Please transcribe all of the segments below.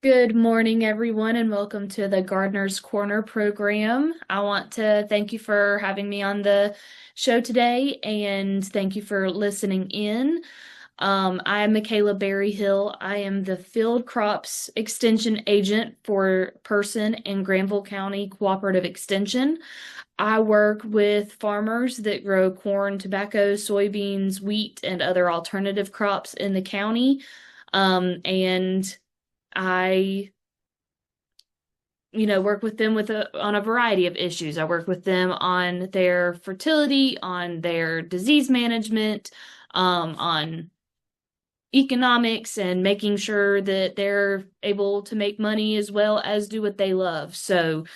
Good morning, everyone, and welcome to the Gardener's Corner program. I want to thank you for having me on the show today, and thank you for listening in. I am Michaela Berryhill. I am the Field Crops Extension Agent for Person in Granville County Cooperative Extension. I work with farmers that grow corn, tobacco, soybeans, wheat, and other alternative crops in the county. And I work with them on a variety of issues. I work with them on their fertility, on their disease management, on economics, and making sure that they're able to make money as well as do what they love. So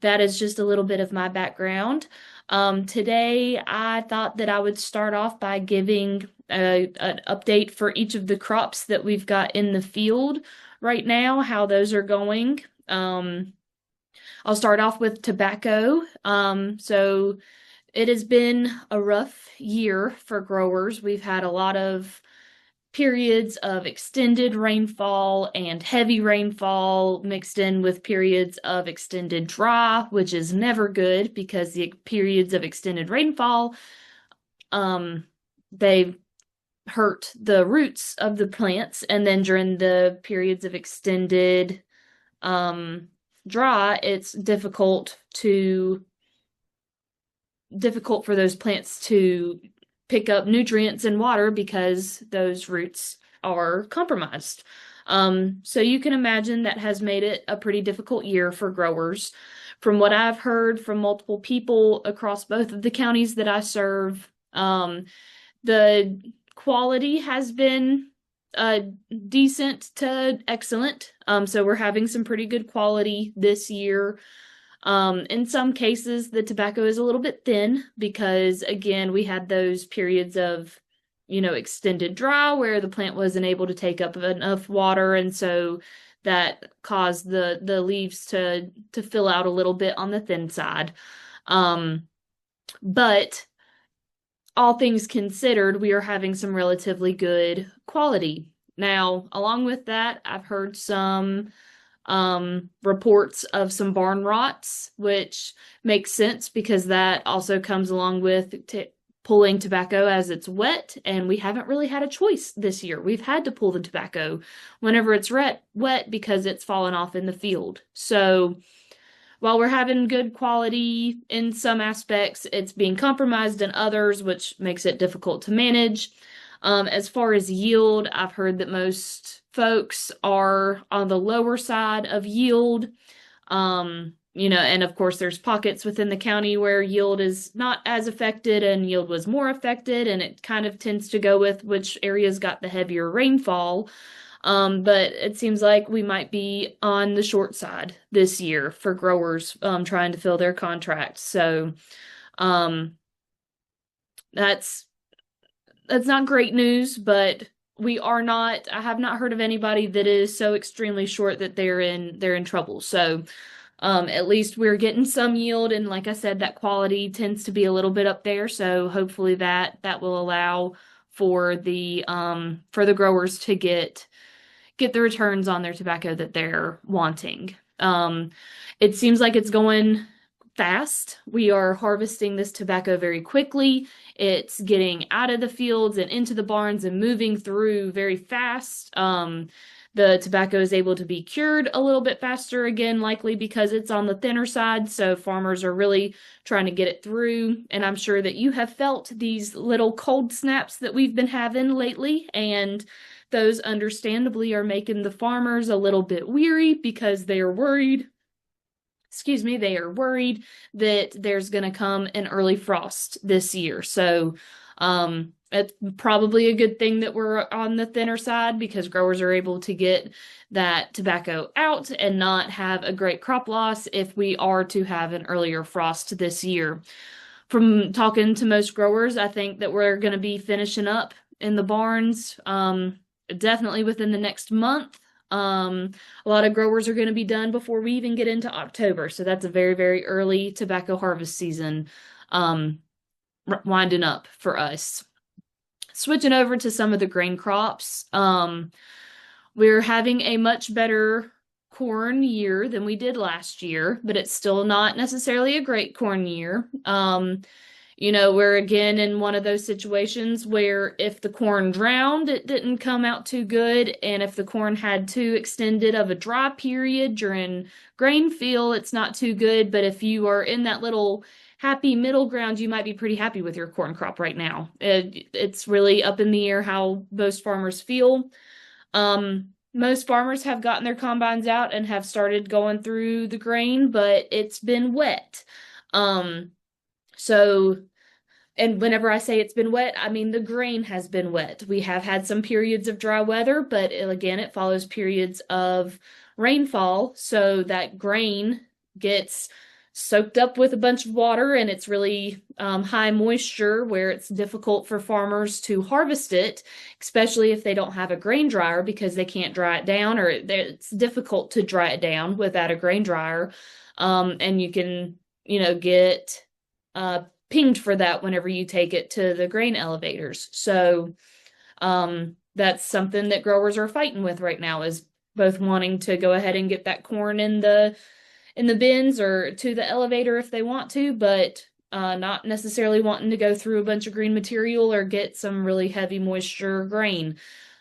that is just a little bit of my background. Today, I thought that I would start off by giving an update for each of the crops that we've got in the field right now, how those are going. I'll start off with tobacco. So it has been a rough year for growers. We've had a lot of periods of extended rainfall and heavy rainfall mixed in with periods of extended dry, which is never good because the periods of extended rainfall, they hurt the roots of the plants, and then during the periods of extended um, dry, it's difficult for those plants to pick up nutrients and water because those roots are compromised. So you can imagine that has made it a pretty difficult year for growers. From what I've heard from multiple people across both of the counties that I serve, the quality has been uh, decent to excellent. So we're having some pretty good quality this year. In some cases, the tobacco is a little bit thin because, again, we had those periods of, extended dry where the plant wasn't able to take up enough water, and so that caused the leaves to fill out a little bit on the thin side. But all things considered, we are having some relatively good quality. Now, along with that, I've heard some reports of some barn rots, which makes sense because that also comes along with pulling tobacco as it's wet, and we haven't really had a choice this year. We've had to pull the tobacco whenever it's wet because it's fallen off in the field. So while we're having good quality in some aspects, it's being compromised in others, which makes it difficult to manage. As far as yield, I've heard that most folks are on the lower side of yield. And of course, there's pockets within the county where yield is not as affected and yield was more affected, and it kind of tends to go with which areas got the heavier rainfall. But it seems like we might be on the short side this year for growers trying to fill their contracts. So um, that's not great news, but I have not heard of anybody that is so extremely short that they're in trouble. So at least we're getting some yield, and like I said, that quality tends to be a little bit up there. So hopefully that will allow for the growers to get the returns on their tobacco that they're wanting. It seems like it's going fast. We are harvesting this tobacco very quickly. It's getting out of the fields and into the barns and moving through very fast. The tobacco is able to be cured a little bit faster, again, likely because it's on the thinner side. So farmers are really trying to get it through. And I'm sure that you have felt these little cold snaps that we've been having lately. And those understandably are making the farmers a little bit weary because they are worried. Excuse me, they are worried that there's going to come an early frost this year. So, it's probably a good thing that we're on the thinner side because growers are able to get that tobacco out and not have a great crop loss if we are to have an earlier frost this year. From talking to most growers, I think that we're going to be finishing up in the barns, definitely within the next month. A lot of growers are going to be done before we even get into October. So that's a very, very early tobacco harvest season, um, winding up for us. Switching over to some of the grain crops, we're having a much better corn year than we did last year, but it's still not necessarily a great corn year. We're again in one of those situations where if the corn drowned, it didn't come out too good. And if the corn had too extended of a dry period during grain fill, it's not too good. But if you are in that little happy middle ground, you might be pretty happy with your corn crop right now. It's really up in the air how most farmers feel. Most farmers have gotten their combines out and have started going through the grain, but it's been wet. And whenever I say it's been wet, I mean the grain has been wet. We have had some periods of dry weather, but again, it follows periods of rainfall, so that grain gets soaked up with a bunch of water, and it's really high moisture where it's difficult for farmers to harvest it, especially if they don't have a grain dryer because they can't dry it down, or it's difficult to dry it down without a grain dryer. And you can, get pinged for that whenever you take it to the grain elevators. So that's something that growers are fighting with right now, is both wanting to go ahead and get that corn in the bins or to the elevator if they want to, but not necessarily wanting to go through a bunch of green material or get some really heavy moisture grain,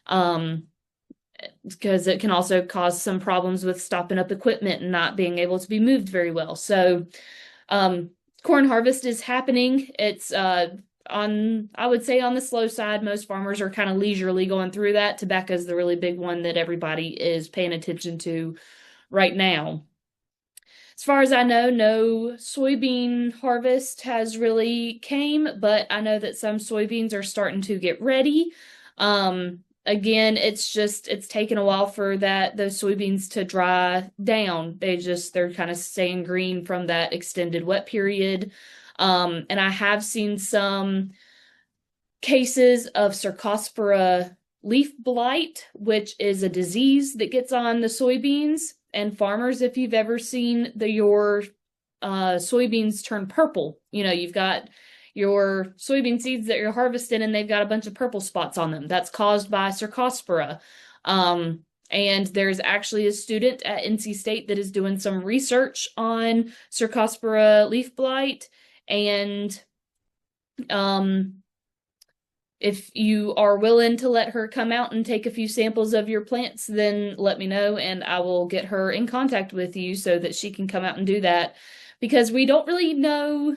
because it can also cause some problems with stopping up equipment and not being able to be moved very well. So corn harvest is happening. It's I would say on the slow side. Most farmers are kind of leisurely going through that. Tobacco is the really big one that everybody is paying attention to right now. As far as I know, no soybean harvest has really came, but I know that some soybeans are starting to get ready. Again, it's taken a while for those soybeans to dry down. They're kind of staying green from that extended wet period. And I have seen some cases of Cercospora leaf blight, which is a disease that gets on the soybeans. And farmers, if you've ever seen your soybeans turn purple, you've got your soybean seeds that you're harvesting and they've got a bunch of purple spots on them. That's caused by Cercospora. And there's actually a student at NC State that is doing some research on Cercospora leaf blight. And if you are willing to let her come out and take a few samples of your plants, then let me know and I will get her in contact with you so that she can come out and do that. Because we don't really know.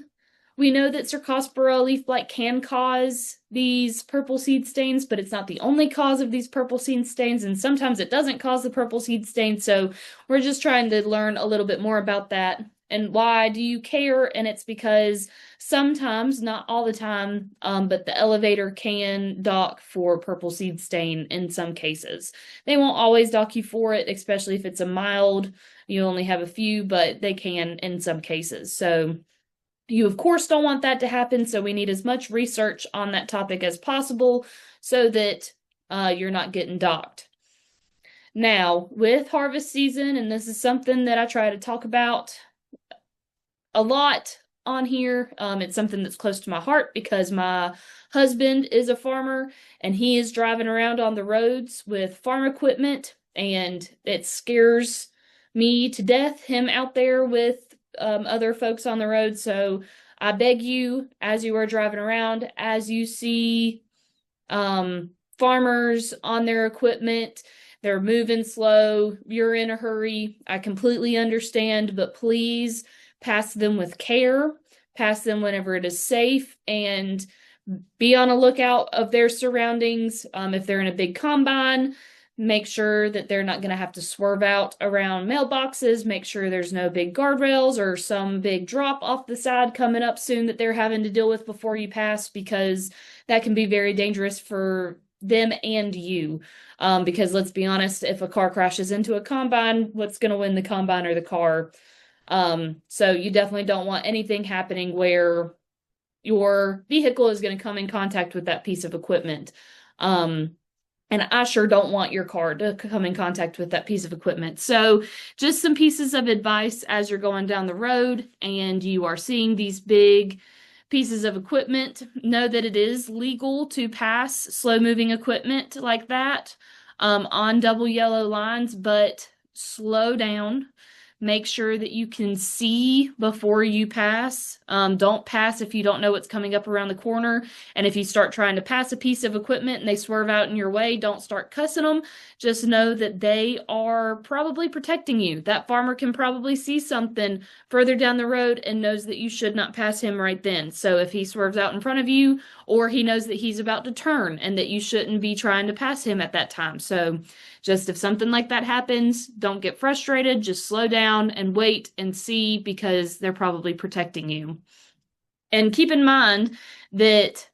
We know that Cercospora leaf blight can cause these purple seed stains, but it's not the only cause of these purple seed stains, and sometimes it doesn't cause the purple seed stain. So we're just trying to learn a little bit more about that. And why do you care? And it's because sometimes, not all the time, but the elevator can dock for purple seed stain in some cases. They won't always dock you for it, especially if it's a mild. You only have a few, but they can in some cases. So you, of course, don't want that to happen, so we need as much research on that topic as possible so that you're not getting docked. Now, with harvest season, and this is something that I try to talk about a lot on here, it's something that's close to my heart because my husband is a farmer and he is driving around on the roads with farm equipment, and it scares me to death, him out there with other folks on the road. So I beg you, as you are driving around, as you see farmers on their equipment, they're moving slow, you're in a hurry, I completely understand, but please pass them with care, pass them whenever it is safe, and be on a lookout of their surroundings. If they're in a big combine, make sure that they're not going to have to swerve out around mailboxes. Make sure there's no big guardrails or some big drop off the side coming up soon that they're having to deal with before you pass, because that can be very dangerous for them and you. Because let's be honest, if a car crashes into a combine, what's going to win, the combine or the car? So you definitely don't want anything happening where your vehicle is going to come in contact with that piece of equipment. And I sure don't want your car to come in contact with that piece of equipment. So just some pieces of advice as you're going down the road and you are seeing these big pieces of equipment. Know that it is legal to pass slow-moving equipment like that on double yellow lines, but slow down. Make sure that you can see before you pass. Don't pass if you don't know what's coming up around the corner. And if you start trying to pass a piece of equipment and they swerve out in your way, don't start cussing them. Just know that they are probably protecting you. That farmer can probably see something further down the road and knows that you should not pass him right then. So if he swerves out in front of you, or he knows that he's about to turn and that you shouldn't be trying to pass him at that time. So just if something like that happens, don't get frustrated. Just slow down and wait and see, because they're probably protecting you. And keep in mind that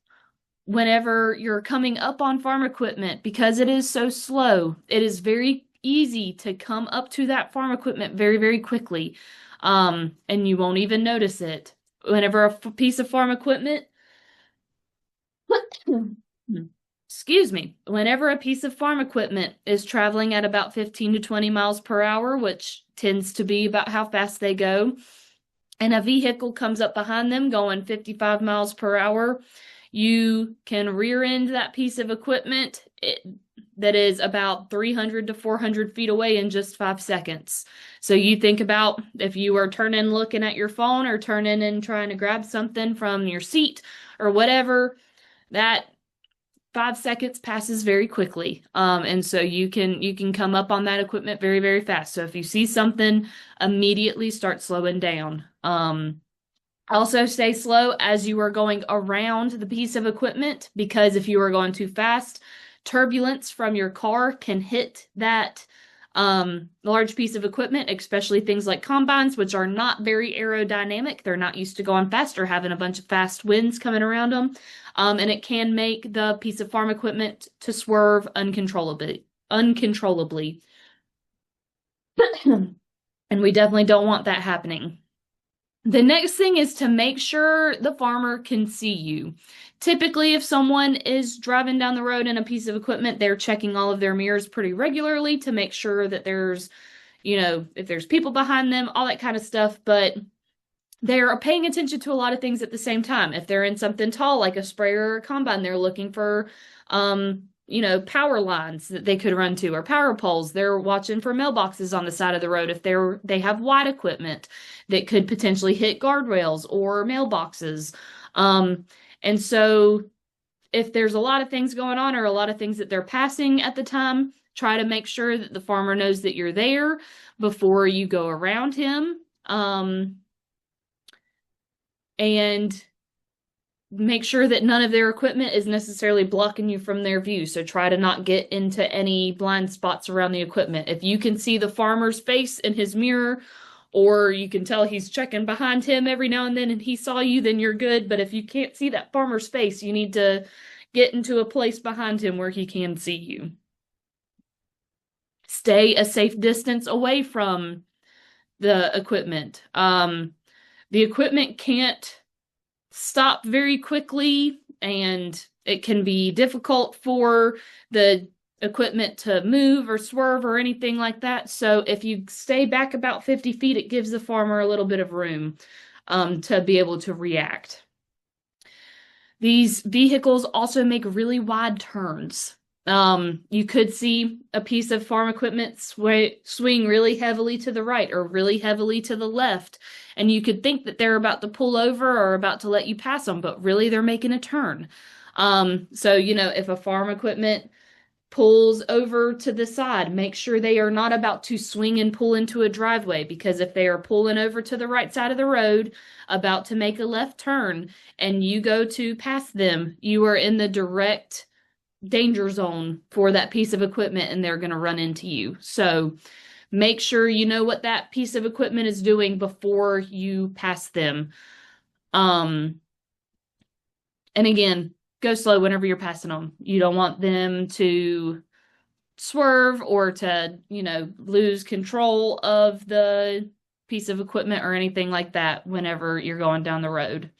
whenever you're coming up on farm equipment, because it is so slow, it is very easy to come up to that farm equipment very, very quickly. And you won't even notice it. Whenever a piece of farm equipment excuse me, whenever a piece of farm equipment is traveling at about 15 to 20 miles per hour, which tends to be about how fast they go, and a vehicle comes up behind them going 55 miles per hour, you can rear end that piece of equipment that is about 300 to 400 feet away in just 5 seconds. So you think about if you were turning looking at your phone, or turning and trying to grab something from your seat or whatever, that 5 seconds passes very quickly. And so you can come up on that equipment very, very fast. So if you see something, immediately start slowing down. Also stay slow as you are going around the piece of equipment, because if you are going too fast, turbulence from your car can hit that large piece of equipment, especially things like combines, which are not very aerodynamic. They're not used to going fast or having a bunch of fast winds coming around them. And it can make the piece of farm equipment to swerve uncontrollably. And we definitely don't want that happening. The next thing is to make sure the farmer can see you. Typically, if someone is driving down the road in a piece of equipment, they're checking all of their mirrors pretty regularly to make sure that there's, if there's people behind them, all that kind of stuff. But they're paying attention to a lot of things at the same time. If they're in something tall, like a sprayer or a combine, they're looking for, power lines that they could run to, or power poles. They're watching for mailboxes on the side of the road if they have wide equipment that could potentially hit guardrails or mailboxes. And so if there's a lot of things going on, or a lot of things that they're passing at the time, try to make sure that the farmer knows that you're there before you go around him. And make sure that none of their equipment is necessarily blocking you from their view. So try to not get into any blind spots around the equipment. If you can see the farmer's face in his mirror, or you can tell he's checking behind him every now and then and he saw you, then you're good. But if you can't see that farmer's face, you need to get into a place behind him where he can see you. Stay a safe distance away from the equipment. The equipment can't stop very quickly, and it can be difficult for the equipment to move or swerve or anything like that. So if you stay back about 50 feet, it gives the farmer a little bit of room to be able to react. These vehicles also make really wide turns. You could see a piece of farm equipment swing really heavily to the right or really heavily to the left, and you could think that they're about to pull over or about to let you pass them, but really they're making a turn. So, if a farm equipment pulls over to the side, make sure they are not about to swing and pull into a driveway, because if they are pulling over to the right side of the road, about to make a left turn, and you go to pass them, you are in the direct danger zone for that piece of equipment, and they're going to run into you. So make sure you know what that piece of equipment is doing before you pass them. And again, go slow whenever you're passing them. You don't want them to swerve or to, lose control of the piece of equipment or anything like that whenever you're going down the road.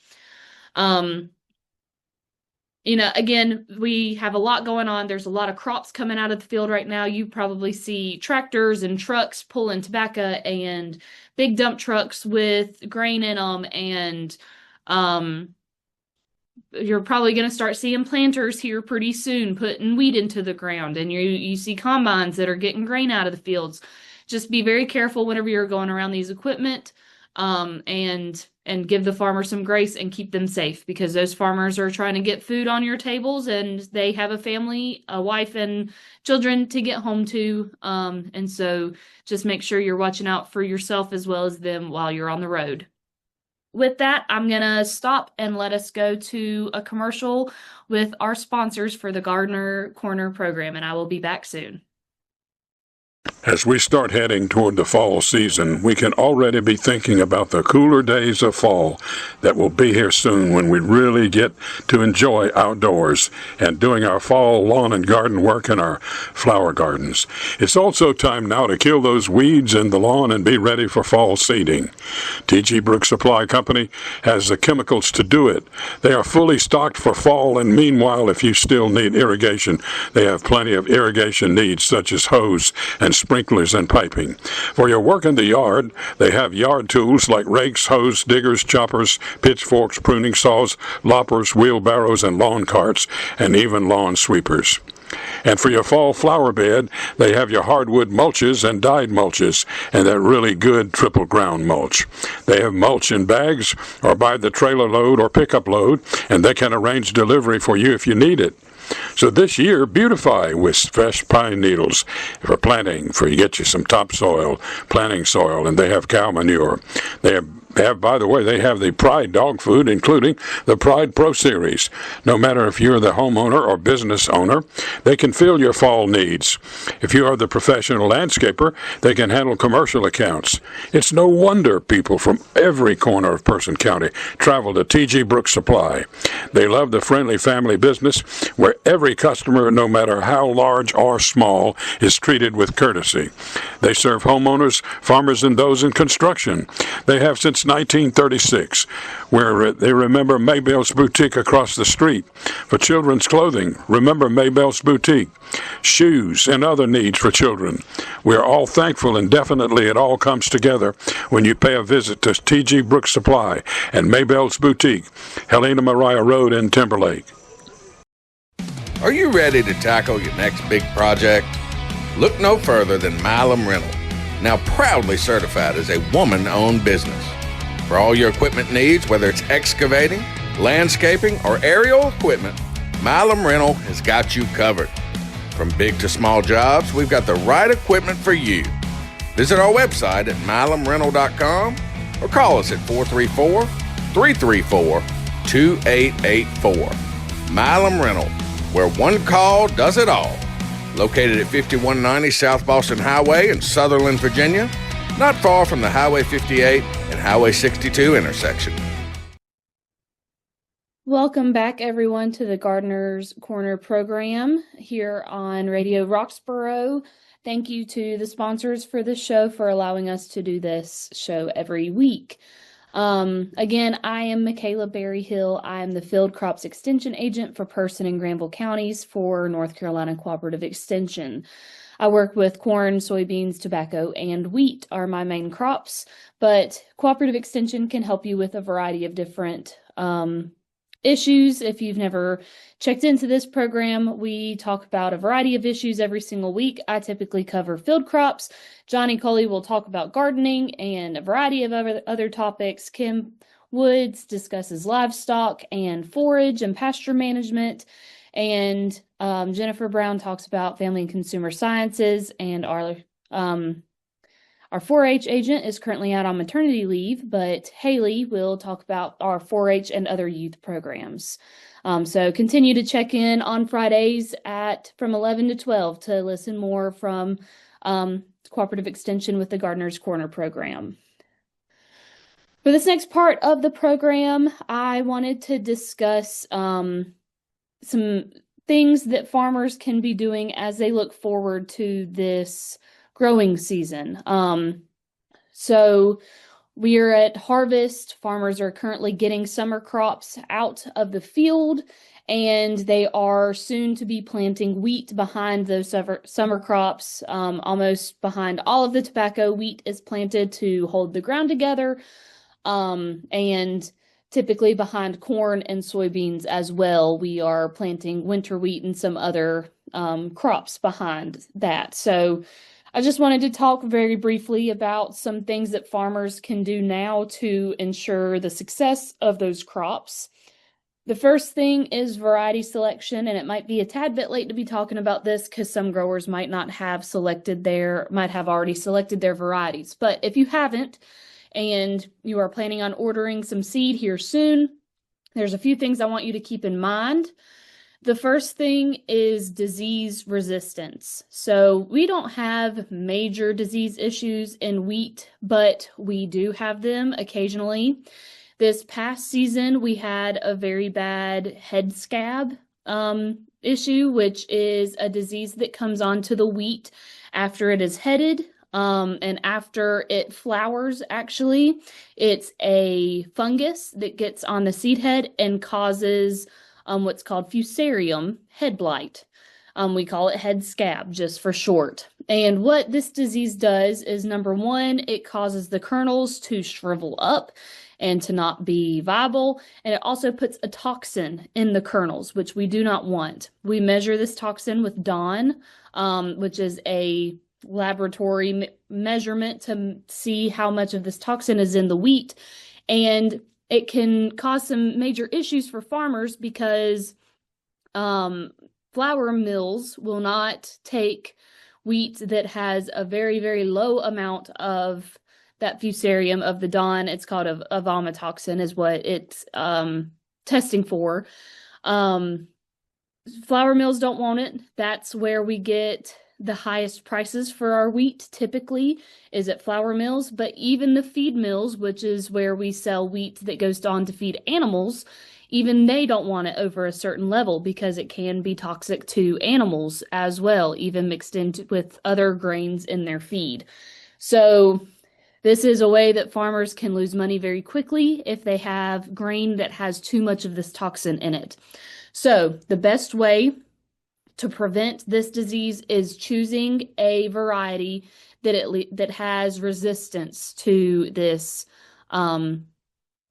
Again, we have a lot going on. There's a lot of crops coming out of the field right now. You probably see tractors and trucks pulling tobacco, and big dump trucks with grain in them, and you're probably going to start seeing planters here pretty soon putting wheat into the ground, and you see combines that are getting grain out of the fields. just be very careful whenever you're going around these equipment, and give the farmer some grace and keep them safe, because those farmers are trying to get food on your tables and they have a family, a wife and children to get home to. And so just make sure you're watching out for yourself as well as them while you're on the road. With that, I'm going to stop and let us go to a commercial with our sponsors for the Gardener Corner program, and I will be back soon. As we start heading toward the fall season, we can already be thinking about the cooler days of fall that will be here soon, when we really get to enjoy outdoors and doing our fall lawn and garden work in our flower gardens. It's also time now to kill those weeds in the lawn and be ready for fall seeding. T.G. Brooks Supply Company has the chemicals to do it. They are fully stocked for fall, and meanwhile, if you still need irrigation, they have plenty of irrigation needs, such as hose and sprinklers and piping. For your work in the yard, they have yard tools like rakes, hose, diggers, choppers, pitchforks, pruning saws, loppers, wheelbarrows, and lawn carts, and even lawn sweepers. And for your fall flower bed, they have your hardwood mulches and dyed mulches, and that really good triple ground mulch. They have mulch in bags or by the trailer load or pickup load, and they can arrange delivery for you if you need it. So this year, beautify with fresh pine needles for planting, for you get you some topsoil, planting soil, and they have cow manure. They have, by the way, they have the Pride dog food, including the Pride Pro Series. No matter if you're the homeowner or business owner, they can fill your fall needs. If you are the professional landscaper, they can handle commercial accounts. It's no wonder people from every corner of Person County travel to T.G. Brooks Supply. They love the friendly family business where every customer, no matter how large or small, is treated with courtesy. They serve homeowners, farmers, and those in construction. They have since 1936, where they remember Maybell's Boutique across the street. For children's clothing, remember Maybell's Boutique. Shoes and other needs for children. We are all thankful, and definitely it all comes together when you pay a visit to T.G. Brooks Supply and Maybell's Boutique, Helena Maria Road in Timberlake. Are you ready to tackle your next big project? Look no further than Milam Rental, now proudly certified as a woman-owned business. For all your equipment needs, whether it's excavating, landscaping, or aerial equipment, Milam Rental has got you covered. From big to small jobs, we've got the right equipment for you. Visit our website at milamrental.com or call us at 434-334-2884. Milam Rental, where one call does it all. Located at 5190 South Boston Highway in Sutherland, Virginia, not far from the Highway 58 and Highway 62 intersection. Welcome back, everyone, to the Gardener's Corner program here on Radio Roxborough. Thank you to the sponsors for this show for allowing us to do this show every week. Again, I am Michaela Berryhill. I am the Field Crops Extension Agent for Person and Granville counties for North Carolina Cooperative Extension. I work with corn, soybeans, tobacco, and wheat are my main crops, but Cooperative Extension can help you with a variety of different issues. If you've never checked into this program, we talk about a variety of issues every single week. I typically cover field crops. Johnny Coley will talk about gardening and a variety of other topics. Kim Woods discusses livestock and forage and pasture management. And Jennifer Brown talks about family and consumer sciences. And our 4-H agent is currently out on maternity leave, but Haley will talk about our 4-H and other youth programs. So continue to check in on Fridays from 11 to 12 to listen more from Cooperative Extension with the Gardener's Corner program. For this next part of the program, I wanted to discuss some things that farmers can be doing as they look forward to this growing season. So we are at harvest. Farmers are currently getting summer crops out of the field, and they are soon to be planting wheat behind those summer crops. Almost behind all of the tobacco, wheat is planted to hold the ground together, and typically behind corn and soybeans as well. We are planting winter wheat and some other crops behind that. So I just wanted to talk very briefly about some things that farmers can do now to ensure the success of those crops. The first thing is variety selection, and it might be a tad bit late to be talking about this because some growers might have already selected their varieties. But if you haven't and you are planning on ordering some seed here soon, there's a few things I want you to keep in mind. The first thing is disease resistance. So we don't have major disease issues in wheat, but we do have them occasionally. This past season, we had a very bad head scab issue, which is a disease that comes onto the wheat after it is headed. And after it flowers, actually, it's a fungus that gets on the seed head and causes what's called fusarium head blight. We call it head scab just for short. And what this disease does is, number one, it causes the kernels to shrivel up and to not be viable. And it also puts a toxin in the kernels, which we do not want. We measure this toxin with DAWN, which is a laboratory measurement to see how much of this toxin is in the wheat. And it can cause some major issues for farmers because flour mills will not take wheat that has a very, very low amount of that fusarium of the DAWN. It's called a vomitoxin is what it's testing for. Flour mills don't want it. That's where we get the highest prices for our wheat typically is at flour mills, but even the feed mills, which is where we sell wheat that goes on to feed animals, even they don't want it over a certain level because it can be toxic to animals as well, even mixed in with other grains in their feed. So this is a way that farmers can lose money very quickly if they have grain that has too much of this toxin in it. So the best way to prevent this disease is choosing a variety that has resistance to this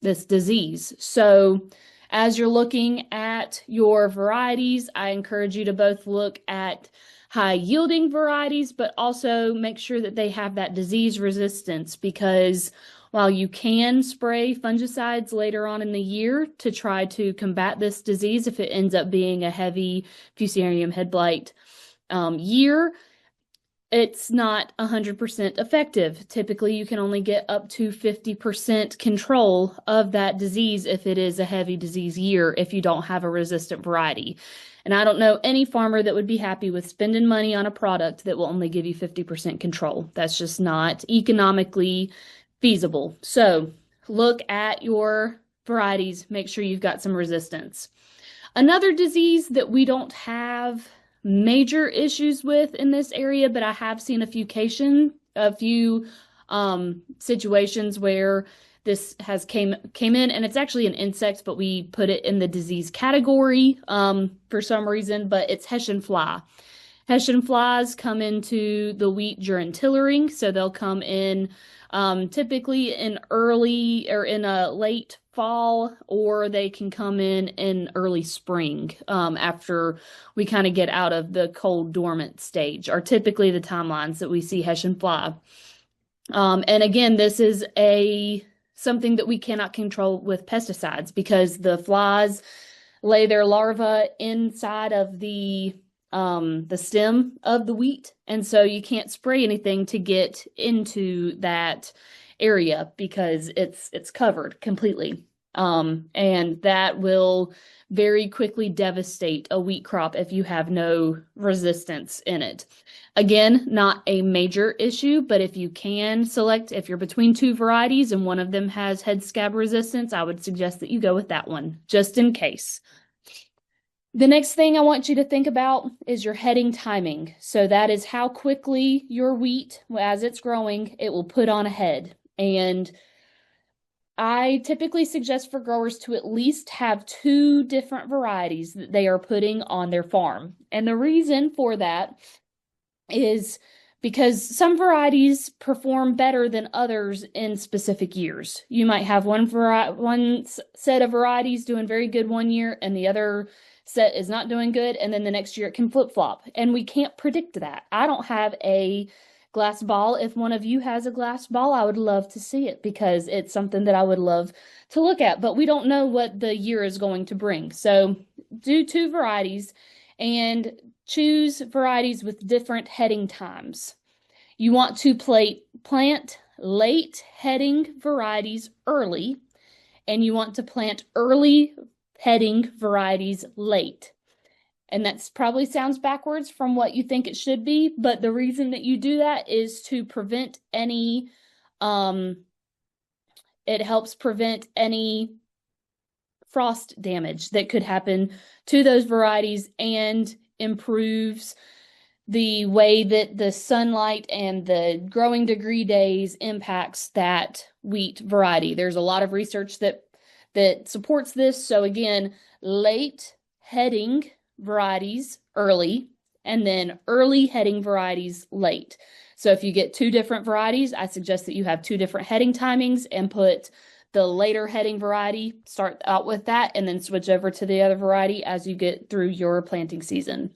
this disease. So as you're looking at your varieties, I encourage you to both look at high yielding varieties, but also make sure that they have that disease resistance, because while you can spray fungicides later on in the year to try to combat this disease, if it ends up being a heavy fusarium head blight year, it's not 100% effective. Typically, you can only get up to 50% control of that disease if it is a heavy disease year, if you don't have a resistant variety. And I don't know any farmer that would be happy with spending money on a product that will only give you 50% control. That's just not economically feasible. So look at your varieties, make sure you've got some resistance. Another disease that we don't have major issues with in this area, but I have seen a few situations where this has came in, and it's actually an insect, but we put it in the disease category for some reason, but it's Hessian fly. Hessian flies come into the wheat during tillering, so they'll come in typically in early or in a late fall, or they can come in early spring after we kind of get out of the cold dormant stage, are typically the timelines that we see Hessian fly. And again, this is something that we cannot control with pesticides because the flies lay their larvae inside of the stem of the wheat, and so you can't spray anything to get into that area because it's covered completely. And that will very quickly devastate a wheat crop if you have no resistance in it. Again, not a major issue, but if you can select, if you're between two varieties and one of them has head scab resistance, I would suggest that you go with that one, just in case. The next thing I want you to think about is your heading timing. So that is how quickly your wheat, as it's growing, it will put on a head. And I typically suggest for growers to at least have 2 different varieties that they are putting on their farm. And the reason for that is because some varieties perform better than others in specific years. You might have one set of varieties doing very good one year and the other set is not doing good, and then the next year it can flip-flop, and we can't predict that. I don't have a glass ball. If one of you has a glass ball, I would love to see it because it's something that I would love to look at, but we don't know what the year is going to bring. So do 2 varieties and choose varieties with different heading times. You want to plant late heading varieties early, and you want to plant early heading varieties late. And that's probably sounds backwards from what you think it should be, but the reason that you do that is to prevent any, it helps prevent any frost damage that could happen to those varieties and improves the way that the sunlight and the growing degree days impacts that wheat variety. There's a lot of research that supports this. So again, late heading varieties early, and then early heading varieties late. So if you get 2 different varieties, I suggest that you have 2 different heading timings and put the later heading variety, start out with that, and then switch over to the other variety as you get through your planting season.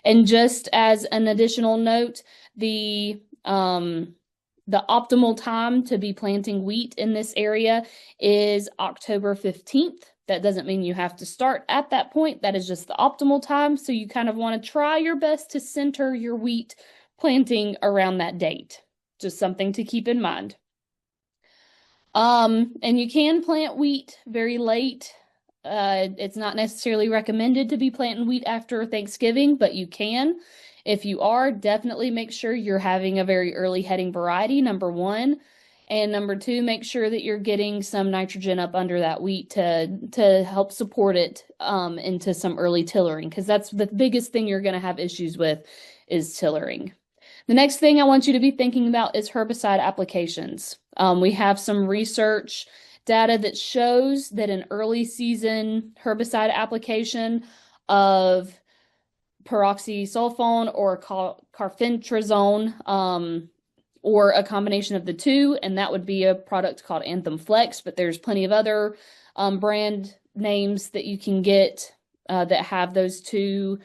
And just as an additional note, the optimal time to be planting wheat in this area is October 15th. That doesn't mean you have to start at that point. That is just the optimal time. So you kind of want to try your best to center your wheat planting around that date. Just something to keep in mind. And you can plant wheat very late. It's not necessarily recommended to be planting wheat after Thanksgiving, but you can. If you are, definitely make sure you're having a very early heading variety, number 1. And number 2, make sure that you're getting some nitrogen up under that wheat to help support it into some early tillering, because that's the biggest thing you're going to have issues with is tillering. The next thing I want you to be thinking about is herbicide applications. We have some research data that shows that an early season herbicide application of peroxysulfone or carfentrazone, or a combination of the 2, and that would be a product called Anthem Flex, but there's plenty of other brand names that you can get that have those two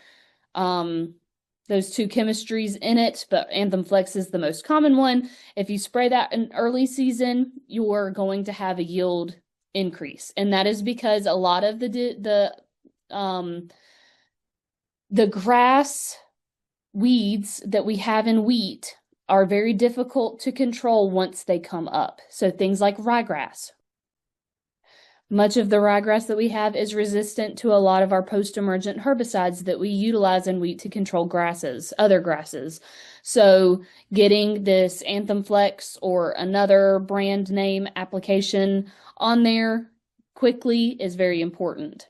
chemistries in it, but Anthem Flex is the most common one. If you spray that in early season, you're going to have a yield increase, and that is because a lot of the grass weeds that we have in wheat are very difficult to control once they come up. So things like ryegrass. Much of the ryegrass that we have is resistant to a lot of our post-emergent herbicides that we utilize in wheat to control other grasses. So getting this Anthem Flex or another brand name application on there quickly is very important.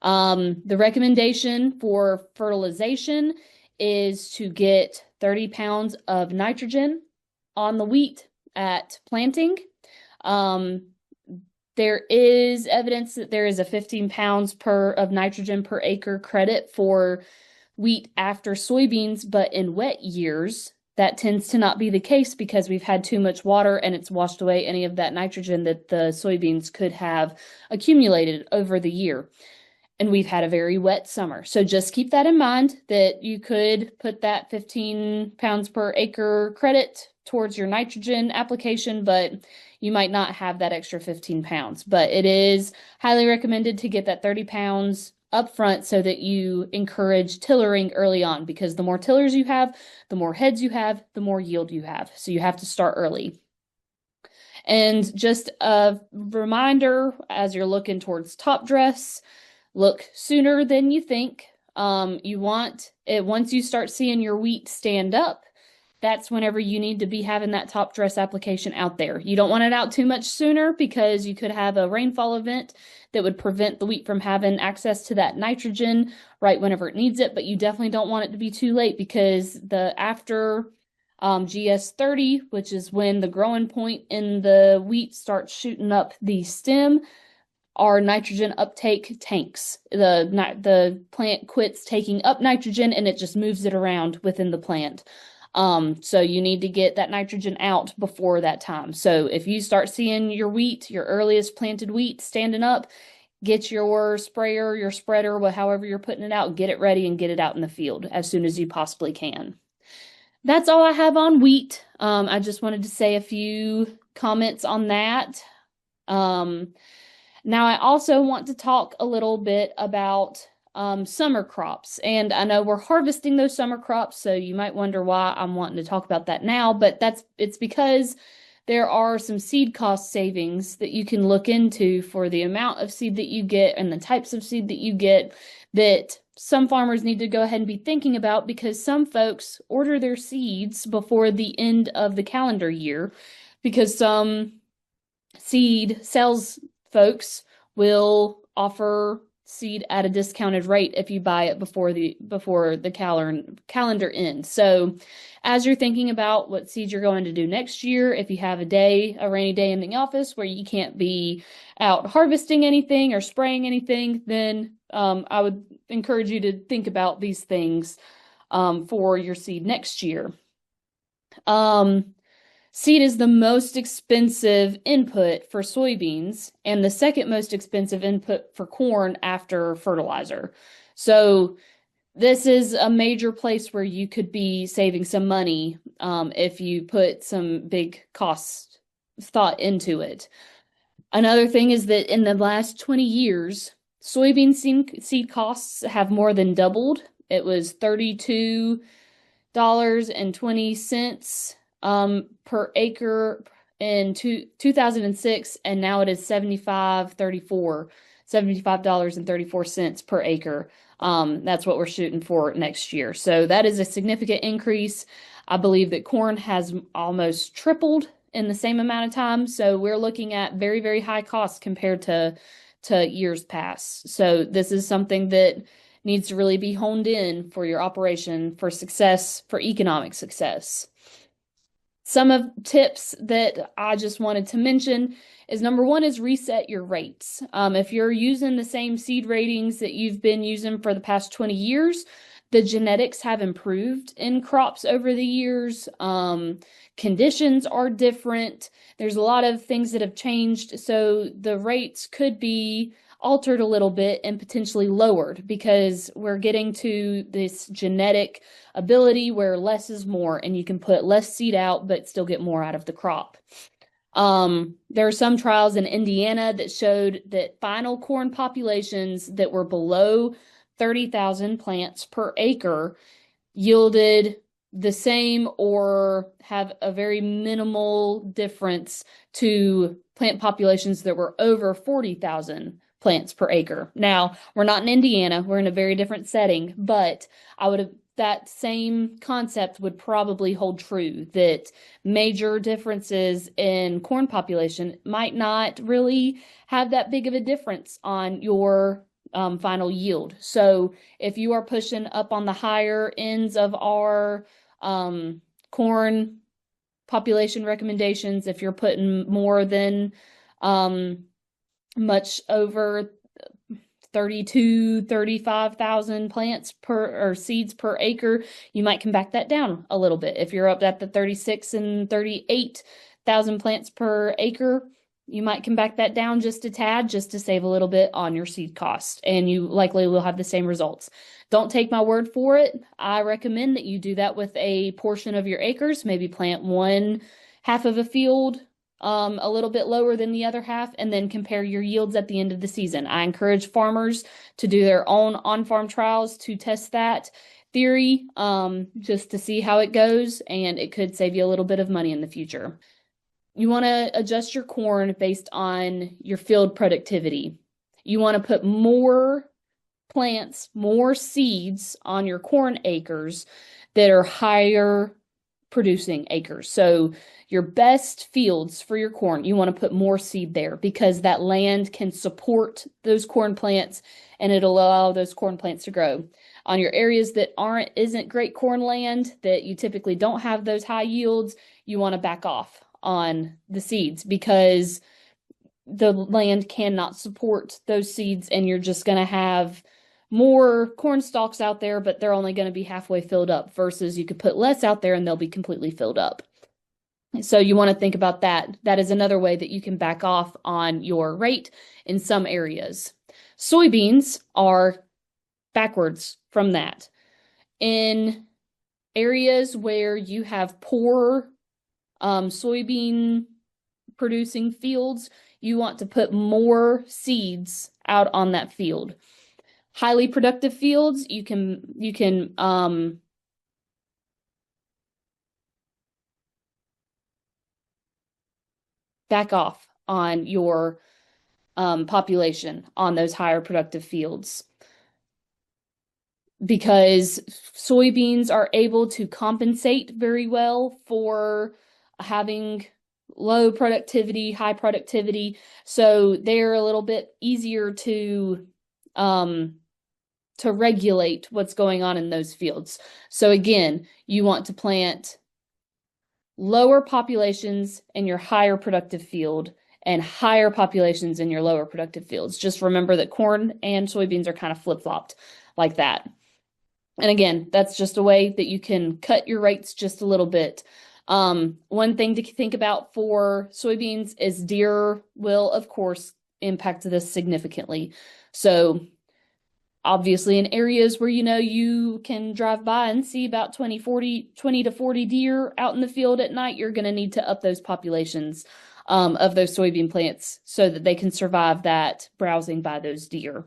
The recommendation for fertilization is to get 30 pounds of nitrogen on the wheat at planting. There is evidence that there is a 15 pounds of nitrogen per acre credit for wheat after soybeans, but in wet years, that tends to not be the case because we've had too much water and it's washed away any of that nitrogen that the soybeans could have accumulated over the year. And we've had a very wet summer. So just keep that in mind, that you could put that 15 pounds per acre credit towards your nitrogen application, but you might not have that extra 15 pounds. But it is highly recommended to get that 30 pounds up front so that you encourage tillering early on, because the more tillers you have, the more heads you have, the more yield you have. So you have to start early. And just a reminder, as you're looking towards top dress, look sooner than you think. You want it once you start seeing your wheat stand up, that's whenever you need to be having that top dress application out there. You don't want it out too much sooner because you could have a rainfall event that would prevent the wheat from having access to that nitrogen right whenever it needs it, but you definitely don't want it to be too late, because after GS30, which is when the growing point in the wheat starts shooting up the stem, our nitrogen uptake tanks. The plant quits taking up nitrogen and it just moves it around within the plant. So you need to get that nitrogen out before that time. So if you start seeing your wheat, your earliest planted wheat standing up, get your sprayer, your spreader, however you're putting it out, get it ready and get it out in the field as soon as you possibly can. That's all I have on wheat. I just wanted to say a few comments on that. Um, Now, I also want to talk a little bit about summer crops. And I know we're harvesting those summer crops, so you might wonder why I'm wanting to talk about that now, but it's because there are some seed cost savings that you can look into for the amount of seed that you get and the types of seed that you get that some farmers need to go ahead and be thinking about because some folks order their seeds before the end of the calendar year because some seed sales folks will offer seed at a discounted rate if you buy it before the calendar ends. So as you're thinking about what seeds you're going to do next year, if you have a rainy day in the office where you can't be out harvesting anything or spraying anything, then I would encourage you to think about these things for your seed next year. Seed is the most expensive input for soybeans and the second most expensive input for corn after fertilizer. So this is a major place where you could be saving some money if you put some big cost thought into it. Another thing is that in the last 20 years, soybean seed costs have more than doubled. It was $32.20 per acre in 2006, and now it is $75.34 per acre. That's what we're shooting for next year. So that is a significant increase. I believe that corn has almost tripled in the same amount of time. So we're looking at very, very high costs compared to years past. So this is something that needs to really be honed in for your operation for success, for economic success. Some of tips that I just wanted to mention is number one is reset your rates. If you're using the same seed ratings that you've been using for the past 20 years, the genetics have improved in crops over the years. Conditions are different. There's a lot of things that have changed. So the rates could be altered a little bit and potentially lowered because we're getting to this genetic ability where less is more and you can put less seed out but still get more out of the crop. There are some trials in Indiana that showed that final corn populations that were below 30,000 plants per acre yielded the same or have a very minimal difference to plant populations that were over 40,000 plants per acre. Now, we're not in Indiana, we're in a very different setting, but that same concept would probably hold true that major differences in corn population might not really have that big of a difference on your final yield. So if you are pushing up on the higher ends of our corn population recommendations, if you're putting more than much over 35,000 plants or seeds per acre, you might can back that down a little bit. If you're up at the 36 and 38,000 plants per acre, you might can back that down just a tad just to save a little bit on your seed cost, and you likely will have the same results. Don't take my word for it. I recommend that you do that with a portion of your acres, maybe plant one half of a field a little bit lower than the other half, and then compare your yields at the end of the season. I encourage farmers to do their own on-farm trials to test that theory just to see how it goes, and it could save you a little bit of money in the future. You want to adjust your corn based on your field productivity. You want to put more plants, more seeds on your corn acres that are higher producing acres. So your best fields for your corn, you want to put more seed there because that land can support those corn plants and it'll allow those corn plants to grow. On your areas that isn't great corn land, that you typically don't have those high yields, you want to back off on the seeds because the land cannot support those seeds and you're just going to have more corn stalks out there, but they're only going to be halfway filled up versus you could put less out there and they'll be completely filled up. So you want to think about that. That is another way that you can back off on your rate in some areas. Soybeans are backwards from that. In areas where you have poor soybean producing fields, you want to put more seeds out on that field. Highly productive fields, you can back off on your population on those higher productive fields, because soybeans are able to compensate very well for having low productivity, high productivity. So they're a little bit easier to regulate what's going on in those fields. So again, you want to plant lower populations in your higher productive field and higher populations in your lower productive fields. Just remember that corn and soybeans are kind of flip-flopped like that. And again, that's just a way that you can cut your rates just a little bit. One thing to think about for soybeans is deer will, of course, impact this significantly. So obviously in areas where you can drive by and see about 20 to 40 deer out in the field at night, you're going to need to up those populations of those soybean plants so that they can survive that browsing by those deer.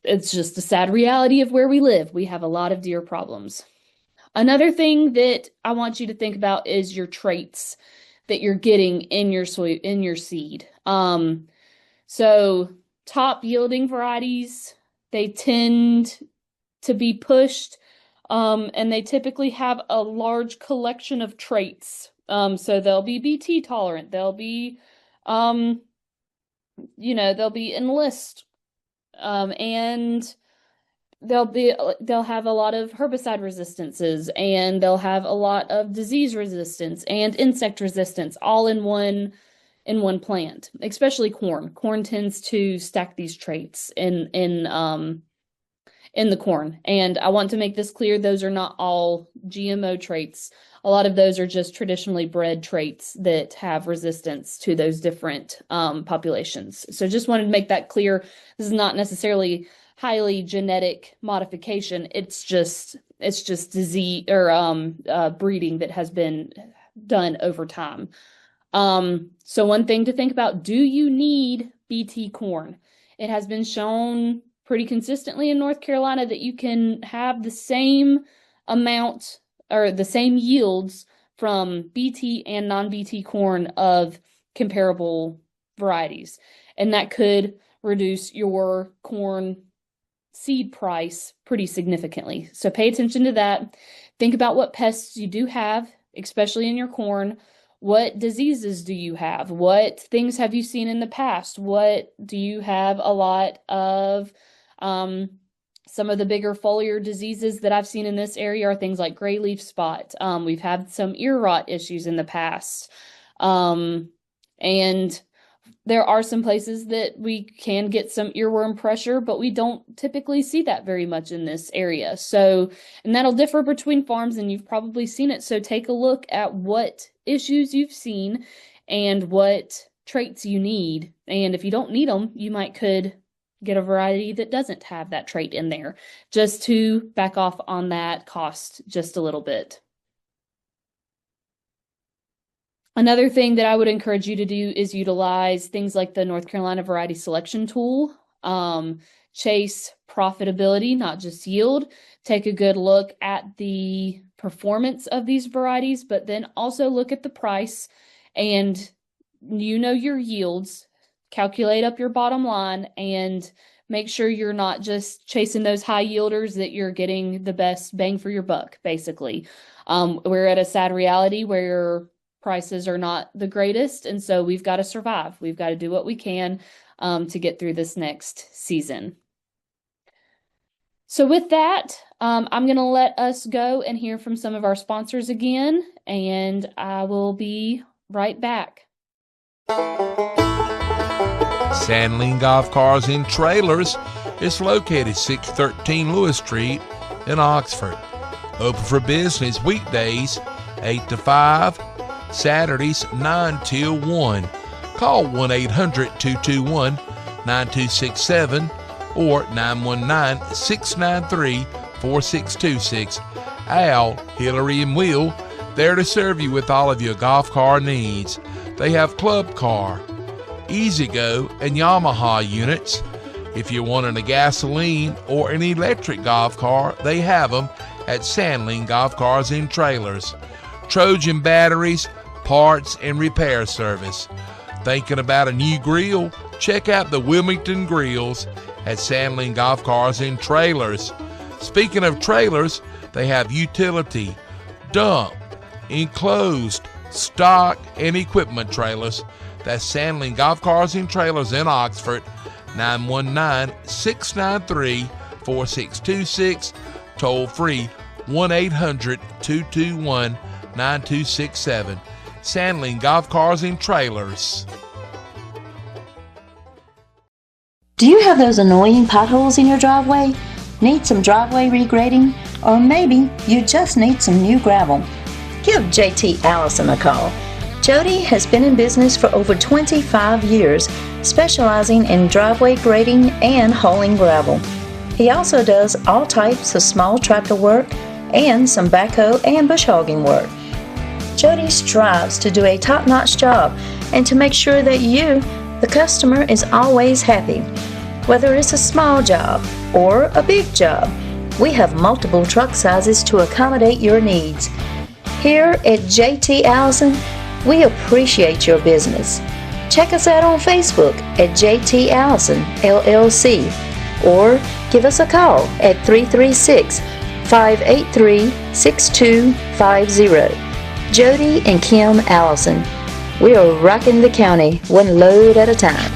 It's just a sad reality of where we live. We have a lot of deer problems. Another thing that I want you to think about is your traits that you're getting in your seed. So top yielding varieties, they tend to be pushed, and they typically have a large collection of traits. So they'll be BT tolerant, they'll be enlist, and they'll have a lot of herbicide resistances, and they'll have a lot of disease resistance and insect resistance all in one plant. Especially corn. Corn tends to stack these traits in the corn. And I want to make this clear, those are not all GMO traits. A lot of those are just traditionally bred traits that have resistance to those different populations. So just wanted to make that clear. This is not necessarily highly genetic modification. It's just disease or breeding that has been done over time. So one thing to think about, do you need BT corn? It has been shown pretty consistently in North Carolina that you can have the same amount or the same yields from BT and non-BT corn of comparable varieties. And that could reduce your corn seed price pretty significantly. So pay attention to that. Think about what pests you do have, especially in your corn. What diseases do you have? What things have you seen in the past? What do you have a lot of? Some of the bigger foliar diseases that I've seen in this area are things like gray leaf spot. We've had some ear rot issues in the past. And there are some places that we can get some earworm pressure, but we don't typically see that very much in this area. So, and that'll differ between farms, and you've probably seen it. So take a look at what issues you've seen and what traits you need. And if you don't need them, you could get a variety that doesn't have that trait in there, just to back off on that cost just a little bit. Another thing that I would encourage you to do is utilize things like the North Carolina Variety Selection Tool. Chase profitability, not just yield. Take a good look at the performance of these varieties, but then also look at the price and your yields. Calculate up your bottom line and make sure you're not just chasing those high yielders, that you're getting the best bang for your buck, basically. We're at a sad reality where prices are not the greatest, and so we've got to survive. We've got to do what we can to get through this next season. So with that, I'm going to let us go and hear from some of our sponsors again, and I will be right back. Sandling Golf Cars and Trailers is located 613 Lewis Street in Oxford. Open for business weekdays 8 to 5, Saturdays 9 till 1. Call 1-800-221-9267 or 919-693-4639 4626. Al, Hillary, and Will, there to serve you with all of your golf car needs. They have Club Car, E-Z-GO, and Yamaha units. If you're wanting a gasoline or an electric golf car, they have them at Sandling Golf Cars and Trailers. Trojan batteries, parts, and repair service. Thinking about a new grill? Check out the Wilmington Grills at Sandling Golf Cars and Trailers. Speaking of trailers, they have utility, dump, enclosed, stock, and equipment trailers. That's Sandling Golf Cars and Trailers in Oxford, 919-693-4626, toll free 1-800-221-9267. Sandling Golf Cars and Trailers. Do you have those annoying potholes in your driveway? Need some driveway regrading? Or maybe you just need some new gravel? Give JT Allison a call. Jody has been in business for over 25 years, specializing in driveway grading and hauling gravel. He also does all types of small tractor work and some backhoe and bush hogging work. Jody strives to do a top-notch job and to make sure that you, the customer, is always happy. Whether it's a small job or a big job, we have multiple truck sizes to accommodate your needs. Here at JT Allison, we appreciate your business. Check us out on Facebook at JT Allison LLC or give us a call at 336-583-6250. Jody and Kim Allison. We are rocking the county one load at a time.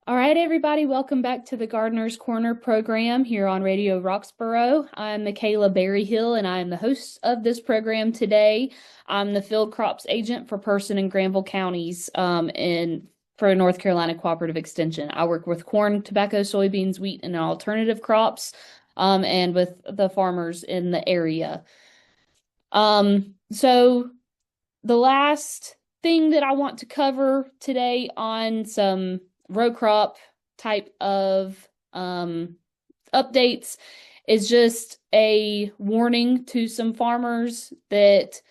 All right, everybody, welcome back to the Gardener's Corner program here on Radio Roxborough. I'm Michaela Berryhill, and I am the host of this program today. I'm the field crops agent for Person and Granville counties for North Carolina Cooperative Extension. I work with corn, tobacco, soybeans, wheat, and alternative crops, and with the farmers in the area. So the last thing that I want to cover today on some row crop type of updates is just a warning to some farmers that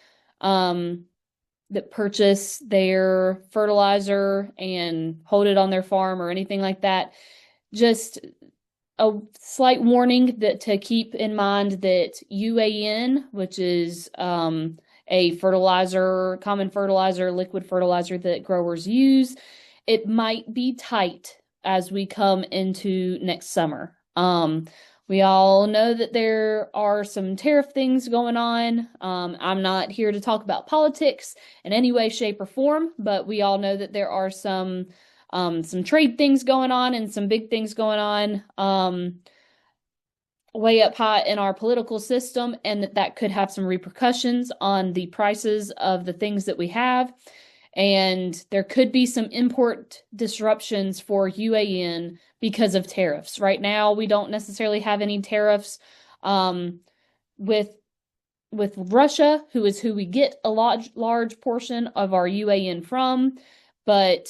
purchase their fertilizer and hold it on their farm or anything like that. Just a slight warning that to keep in mind that UAN, which is a fertilizer, common fertilizer, liquid fertilizer that growers use, it might be tight as we come into next summer. We all know that there are some tariff things going on. I'm not here to talk about politics in any way, shape, or form, but we all know that there are some trade things going on and some big things going on way up high in our political system, and that could have some repercussions on the prices of the things that we have. And there could be some import disruptions for UAN because of tariffs. Right now, we don't necessarily have any tariffs with Russia, who is who we get a large portion of our UAN from, but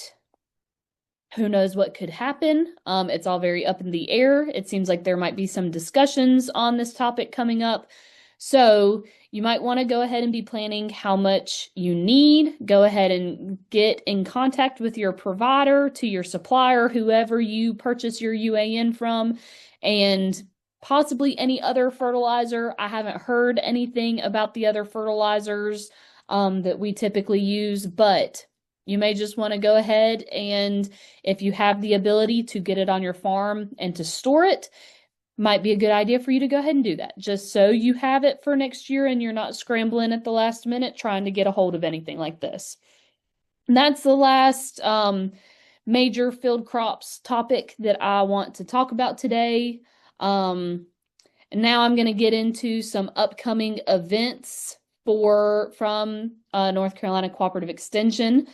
who knows what could happen. It's all very up in the air. It seems like there might be some discussions on this topic coming up. So you might want to go ahead and be planning how much you need. Go ahead and get in contact with your provider, to your supplier, whoever you purchase your UAN from, and possibly any other fertilizer. I haven't heard anything about the other fertilizers that we typically use, but you may just want to go ahead and if you have the ability to get it on your farm and to store it, might be a good idea for you to go ahead and do that, just so you have it for next year and you're not scrambling at the last minute trying to get a hold of anything like this. And that's the last major field crops topic that I want to talk about today. And now I'm going to get into some upcoming events from North Carolina Cooperative Extension.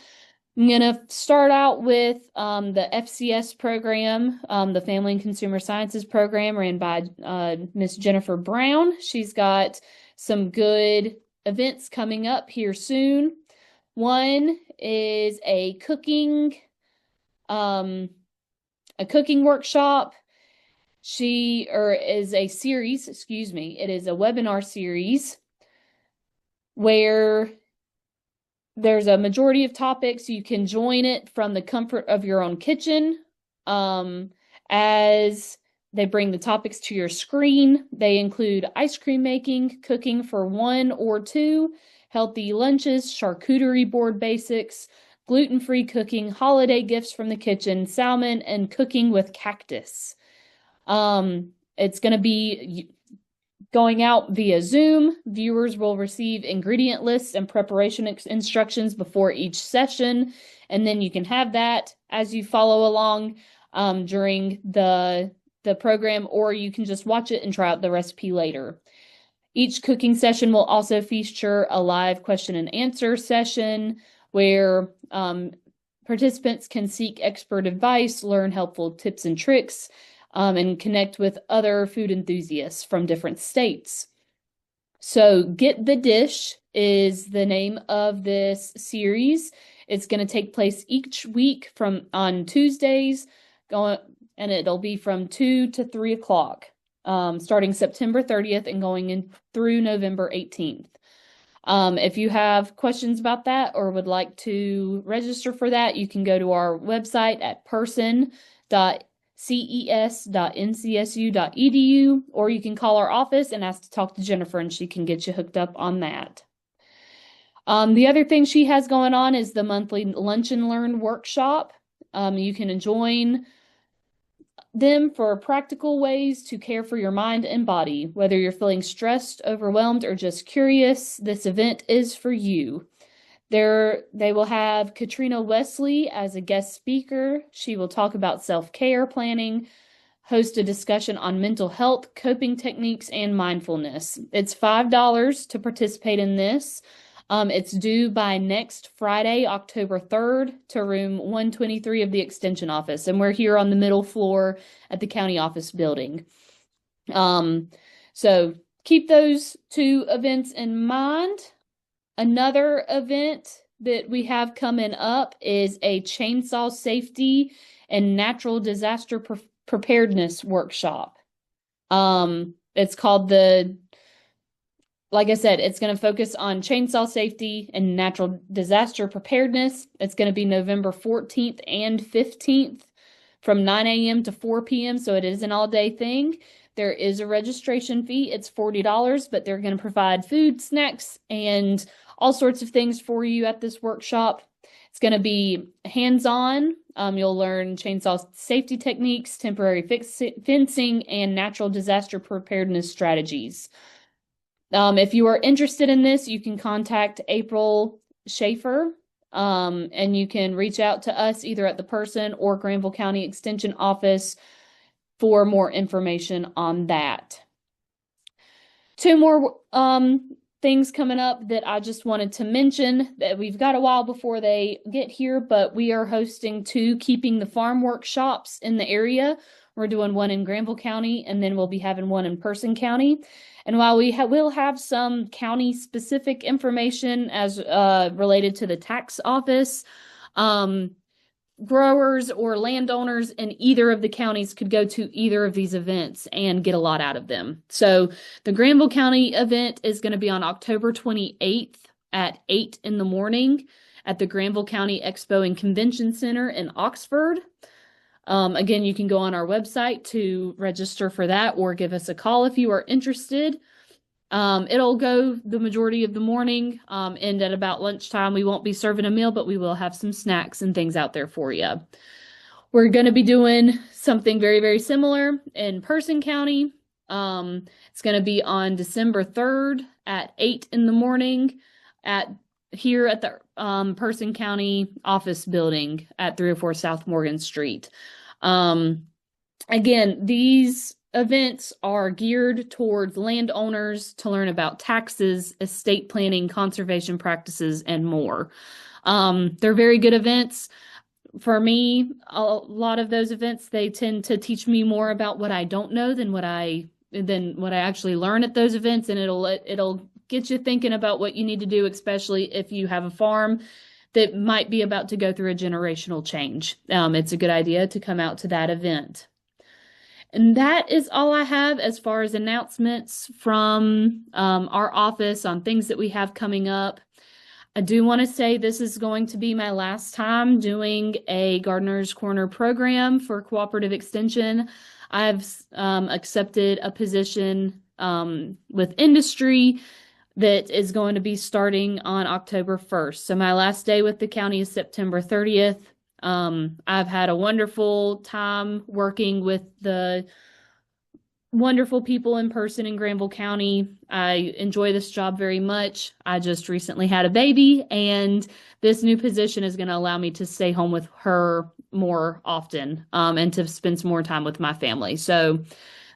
I'm going to start out with the FCS program, the Family and Consumer Sciences program ran by Miss Jennifer Brown. She's got some good events coming up here soon. One is a cooking workshop. is a series, excuse me, it is a webinar series where there's a majority of topics. You can join it from the comfort of your own kitchen. As they bring the topics to your screen, they include ice cream making, cooking for 1 or 2, healthy lunches, charcuterie board basics, gluten-free cooking, holiday gifts from the kitchen, salmon, and cooking with cactus. It's going to be going out via Zoom. Viewers will receive ingredient lists and preparation instructions before each session, and then you can have that as you follow along during the program, or you can just watch it and try out the recipe later. Each cooking session will also feature a live question and answer session where participants can seek expert advice, learn helpful tips and tricks, and connect with other food enthusiasts from different states. So Get the Dish is the name of this series. It's going to take place each week on Tuesdays, and it'll be from 2 to 3 o'clock, starting September 30th and going in through November 18th. If you have questions about that or would like to register for that, you can go to our website at person.ces.ncsu.edu, or you can call our office and ask to talk to Jennifer, and she can get you hooked up on that. The other thing she has going on is the monthly Lunch and Learn workshop. You can join them for practical ways to care for your mind and body. Whether you're feeling stressed, overwhelmed, or just curious, this event is for you. They will have Katrina Wesley as a guest speaker. She will talk about self-care planning, host a discussion on mental health, coping techniques, and mindfulness. It's $5 to participate in this. It's due by next Friday, October 3rd, to room 123 of the Extension office. And we're here on the middle floor at the county office building. So keep those 2 events in mind. Another event that we have coming up is a chainsaw safety and natural disaster preparedness workshop. It's called like I said, it's going to focus on chainsaw safety and natural disaster preparedness. It's going to be November 14th and 15th from 9 a.m. to 4 p.m., so it is an all-day thing. There is a registration fee. It's $40, but they're going to provide food, snacks, and all sorts of things for you at this workshop. It's going to be hands-on. You'll learn chainsaw safety techniques, temporary fencing, and natural disaster preparedness strategies. If you are interested in this, you can contact April Schaefer, and you can reach out to us either at the Person or Granville County Extension office for more information on that. 2 more things coming up that I just wanted to mention that we've got a while before they get here, but we are hosting 2 Keeping the Farm workshops in the area. We're doing one in Granville County, and then we'll be having one in Person County. And while we will have some county-specific information as related to the tax office, growers or landowners in either of the counties could go to either of these events and get a lot out of them. So the Granville County event is going to be on October 28th at 8 in the morning at the Granville County Expo and Convention Center in Oxford. Again, you can go on our website to register for that or give us a call if you are interested. It'll go the majority of the morning, end at about lunchtime. We won't be serving a meal, but we will have some snacks and things out there for you. We're going to be doing something very, very similar in Person County. It's going to be on December 3rd at 8 in the morning here at the Person County office building at 304 South Morgan Street. Again, these events are geared towards landowners to learn about taxes, estate planning, conservation practices, and more. They're very good events. For me, a lot of those events, they tend to teach me more about what I don't know than what I actually learn at those events, and it'll get you thinking about what you need to do, especially if you have a farm that might be about to go through a generational change. It's a good idea to come out to that event. And that is all I have as far as announcements from our office on things that we have coming up. I do want to say this is going to be my last time doing a Gardener's Corner program for Cooperative Extension. I've accepted a position with industry that is going to be starting on October 1st. So my last day with the county is September 30th. I've had a wonderful time working with the wonderful people in person in Granville County. I enjoy this job very much. I just recently had a baby, and this new position is going to allow me to stay home with her more often, and to spend some more time with my family. So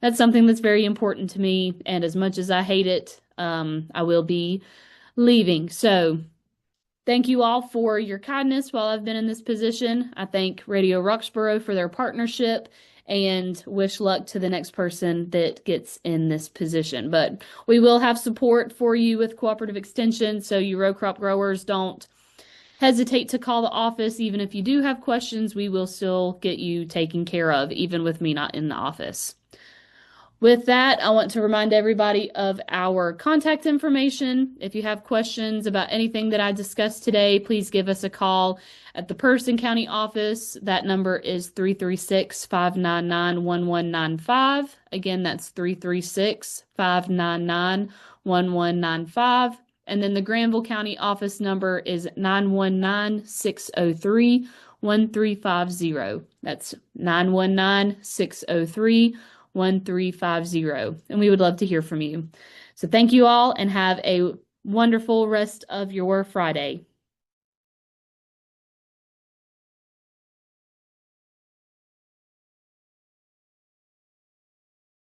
that's something that's very important to me. And as much as I hate it, I will be leaving. So thank you all for your kindness while I've been in this position. I thank Radio Roxborough for their partnership and wish luck to the next person that gets in this position. But we will have support for you with Cooperative Extension, so you row crop growers, don't hesitate to call the office. Even if you do have questions, we will still get you taken care of, even with me not in the office. With that, I want to remind everybody of our contact information. If you have questions about anything that I discussed today, please give us a call at the Person County office. That number is 336-599-1195. Again, that's 336-599-1195. And then the Granville County office number is 919-603-1350. That's 919-603-1350. And we would love to hear from you. So thank you all, and have a wonderful rest of your Friday.